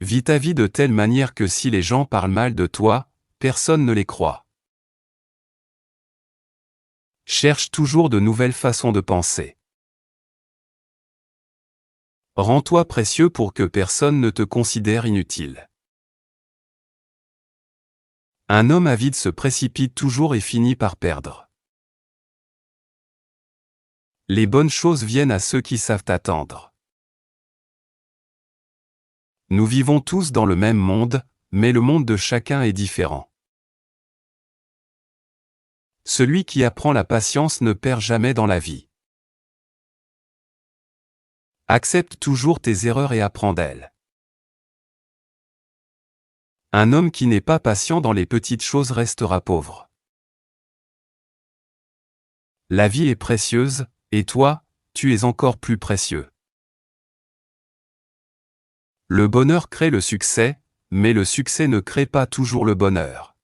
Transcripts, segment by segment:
Vis ta vie de telle manière que si les gens parlent mal de toi, personne ne les croit. Cherche toujours de nouvelles façons de penser. Rends-toi précieux pour que personne ne te considère inutile. Un homme avide se précipite toujours et finit par perdre. Les bonnes choses viennent à ceux qui savent attendre. Nous vivons tous dans le même monde, mais le monde de chacun est différent. Celui qui apprend la patience ne perd jamais dans la vie. Accepte toujours tes erreurs et apprends d'elles. Un homme qui n'est pas patient dans les petites choses restera pauvre. La vie est précieuse, et toi, tu es encore plus précieux. Le bonheur crée le succès, mais le succès ne crée pas toujours le bonheur.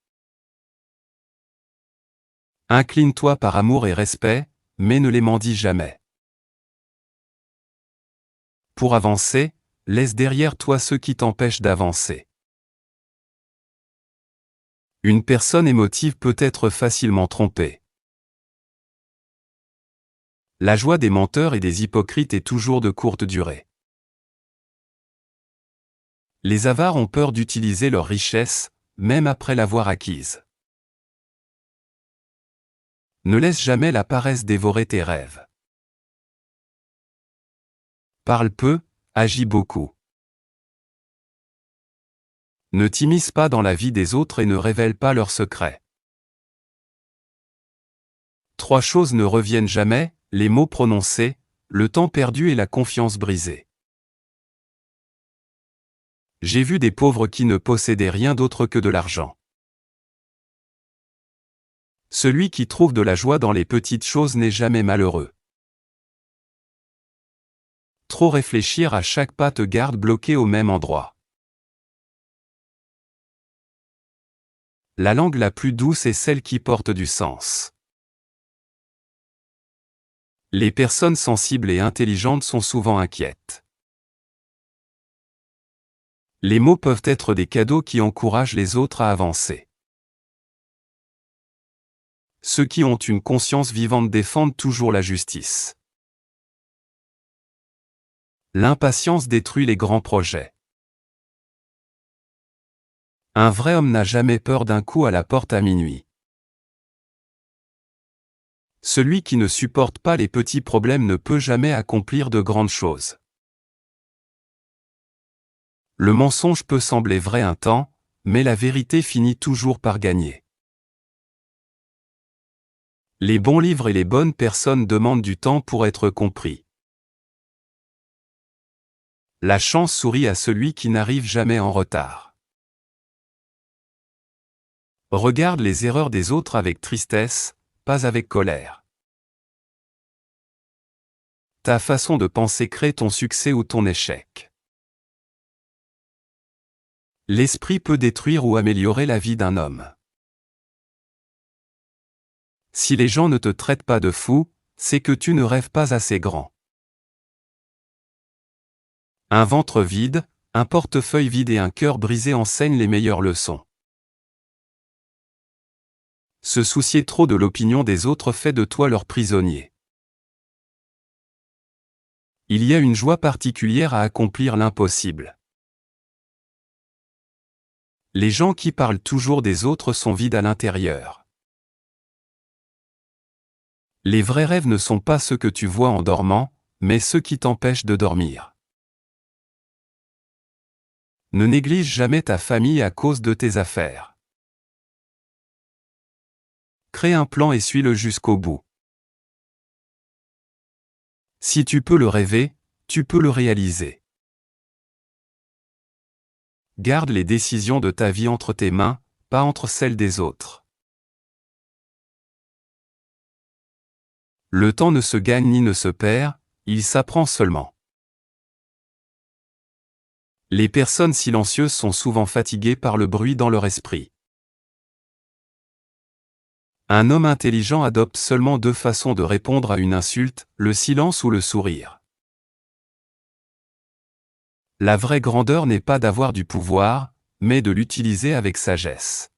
Incline-toi par amour et respect, mais ne les mendie jamais. Pour avancer, laisse derrière toi ceux qui t'empêchent d'avancer. Une personne émotive peut être facilement trompée. La joie des menteurs et des hypocrites est toujours de courte durée. Les avares ont peur d'utiliser leur richesse, même après l'avoir acquise. Ne laisse jamais la paresse dévorer tes rêves. Parle peu, agis beaucoup. Ne t'immisce pas dans la vie des autres et ne révèle pas leurs secrets. 3 choses ne reviennent jamais, les mots prononcés, le temps perdu et la confiance brisée. J'ai vu des pauvres qui ne possédaient rien d'autre que de l'argent. Celui qui trouve de la joie dans les petites choses n'est jamais malheureux. Trop réfléchir à chaque pas te garde bloqué au même endroit. La langue la plus douce est celle qui porte du sens. Les personnes sensibles et intelligentes sont souvent inquiètes. Les mots peuvent être des cadeaux qui encouragent les autres à avancer. Ceux qui ont une conscience vivante défendent toujours la justice. L'impatience détruit les grands projets. Un vrai homme n'a jamais peur d'un coup à la porte à minuit. Celui qui ne supporte pas les petits problèmes ne peut jamais accomplir de grandes choses. Le mensonge peut sembler vrai un temps, mais la vérité finit toujours par gagner. Les bons livres et les bonnes personnes demandent du temps pour être compris. La chance sourit à celui qui n'arrive jamais en retard. Regarde les erreurs des autres avec tristesse, pas avec colère. Ta façon de penser crée ton succès ou ton échec. L'esprit peut détruire ou améliorer la vie d'un homme. Si les gens ne te traitent pas de fou, c'est que tu ne rêves pas assez grand. Un ventre vide, un portefeuille vide et un cœur brisé enseignent les meilleures leçons. Se soucier trop de l'opinion des autres fait de toi leur prisonnier. Il y a une joie particulière à accomplir l'impossible. Les gens qui parlent toujours des autres sont vides à l'intérieur. Les vrais rêves ne sont pas ceux que tu vois en dormant, mais ceux qui t'empêchent de dormir. Ne néglige jamais ta famille à cause de tes affaires. Crée un plan et suis-le jusqu'au bout. Si tu peux le rêver, tu peux le réaliser. Garde les décisions de ta vie entre tes mains, pas entre celles des autres. Le temps ne se gagne ni ne se perd, il s'apprend seulement. Les personnes silencieuses sont souvent fatiguées par le bruit dans leur esprit. Un homme intelligent adopte seulement 2 façons de répondre à une insulte, le silence ou le sourire. La vraie grandeur n'est pas d'avoir du pouvoir, mais de l'utiliser avec sagesse.